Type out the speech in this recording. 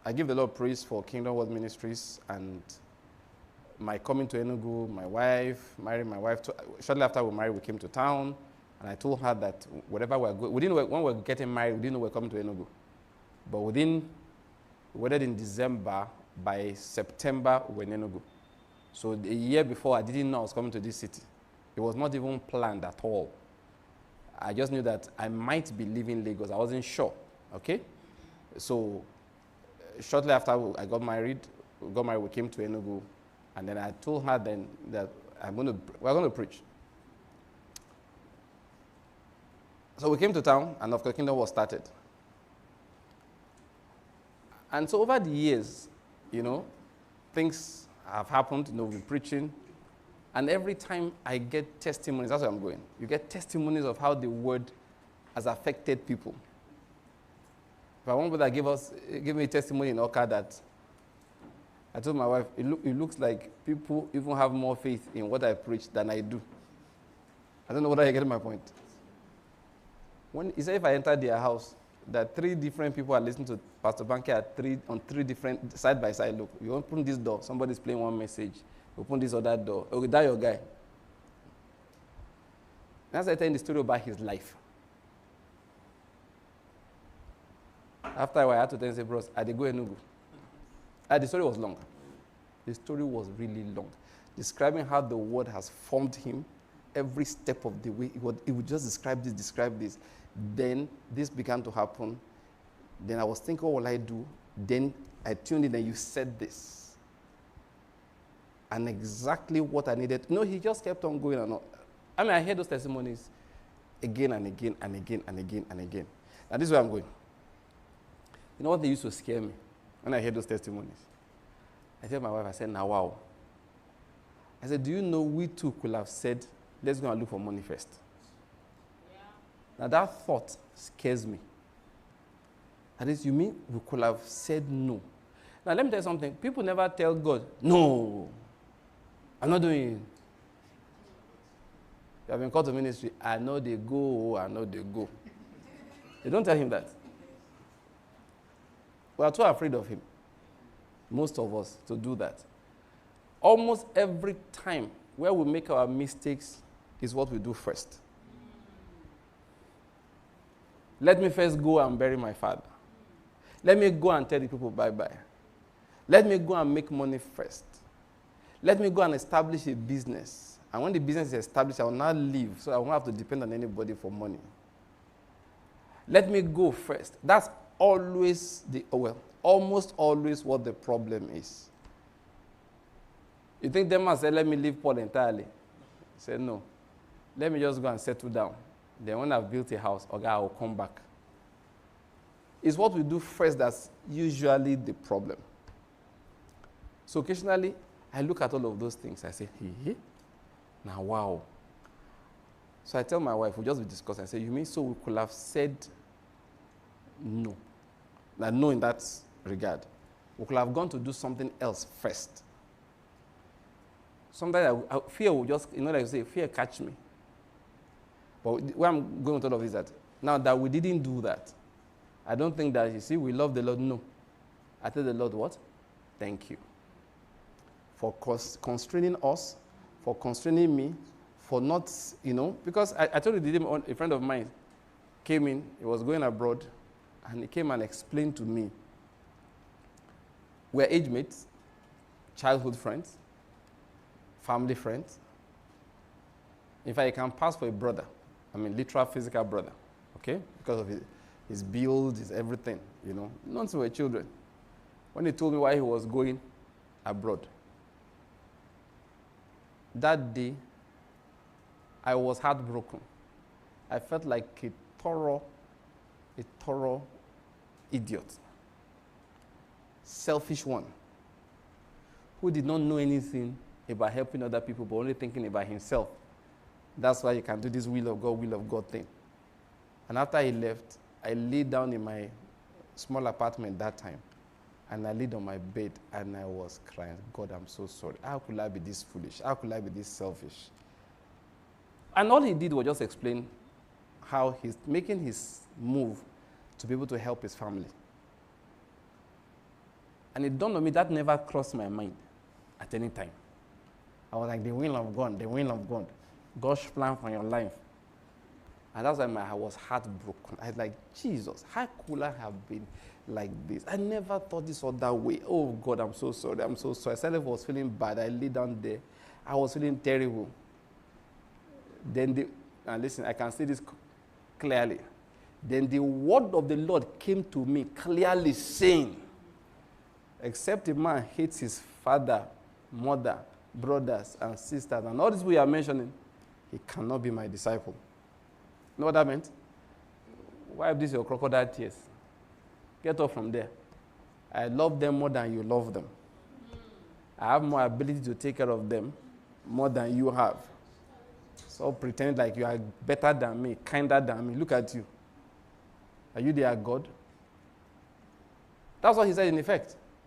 I give the Lord praise for Kingdom World Ministries and my coming to Enugu, my wife, marrying my wife. Shortly after we married, we came to town, and I told her that whatever we're going, we didn't know when we were getting married, we didn't know we were coming to Enugu. But we wedded in December, by September, we were in Enugu. So the year before, I didn't know I was coming to this city. It was not even planned at all. I just knew that I might be leaving Lagos. I wasn't sure, okay? So shortly after I got married, we came to Enugu, and then I told her then that we're going to preach. So we came to town, and of course, Kingdom was started. And so over the years, things have happened. We've been preaching, and every time I get testimonies, that's where I'm going. You get testimonies of how the word has affected people. If I want brother give me a testimony in Oka that I told my wife, it looks like people even have more faith in what I preach than I do. I don't know whether you get my point. When he said if I enter their house, that 3 different people are listening to Pastor Bankie on 3 different, side by side. Look, you open this door, somebody's playing one message. You open this other door. Okay, that your guy. And as I tell the story about his life. After I had to tell him, say, bros, I did go Enugu. The story was long. The story was really long. Describing how the word has formed him every step of the way. It would just describe this. Then this began to happen. Then I was thinking, what will I do? Then I tuned in and you said this. And exactly what I needed. No, he just kept on going and on. I heard those testimonies again and again and again and again and again. And this is where I'm going. You know what they used to scare me when I heard those testimonies? I told my wife, I said, now wow. I said, do you know we too could have said, let's go and look for money first. Yeah. Now that thought scares me. That is, you mean we could have said no. Now let me tell you something. People never tell God, no, I'm not doing it. You have been called to ministry, I know they go. They don't tell him that. We are too afraid of him, most of us, to do that. Almost every time where we make our mistakes is what we do first. Let me first go and bury my father. Let me go and tell the people bye-bye. Let me go and make money first. Let me go and establish a business. And when the business is established, I will not leave, so I won't have to depend on anybody for money. Let me go first. That's always almost always what the problem is. You think them must say, let me leave Paul entirely? Say, no. Let me just go and settle down. Then when I've built a house, okay, I will come back. It's what we do first that's usually the problem. So occasionally, I look at all of those things. I say, now wow. So I tell my wife, we'll just be discussing. I say, you mean so we could have said no? Now, no in that regard. We could have gone to do something else first. Sometimes fear will just, like you say, fear catch me. But where I'm going with all of this is that, now that we didn't do that, I don't think that, you see, we love the Lord. No. I tell the Lord what? Thank you. For constraining us, for constraining me, for not, because I told you, a friend of mine came in, he was going abroad, and he came and explained to me. We're age mates, childhood friends, family friends. In fact, he can pass for a brother. Literal physical brother, okay? Because of his build, his everything, Not so we're children. When he told me why he was going abroad, that day, I was heartbroken. I felt like a thorough idiot. Selfish one. Who did not know anything about helping other people, but only thinking about himself. That's why you can do this will of God thing. And after he left, I laid down in my small apartment that time, and I laid on my bed, and I was crying. God, I'm so sorry. How could I be this foolish? How could I be this selfish? And all he did was just explain how he's making his move to be able to help his family. And it dawned on me that never crossed my mind at any time. I was like, the will of God, the will of God. God's plan for your life. And that's why I was heartbroken. I was like, Jesus, how could I have been like this? I never thought this was that way. Oh, God, I'm so sorry. I'm so sorry. I suddenly was feeling bad. I lay down there. I was feeling terrible. Then, listen, I can see this clearly. Then the word of the Lord came to me clearly saying, except a man hates his father, mother, brothers, and sisters, and all this we are mentioning, he cannot be my disciple. You know what that meant? Wipe this your crocodile tears. Get off from there. I love them more than you love them. I have more ability to take care of them more than you have. So pretend like you are better than me, kinder than me. Look at you. Are you their God? That's what he said in effect.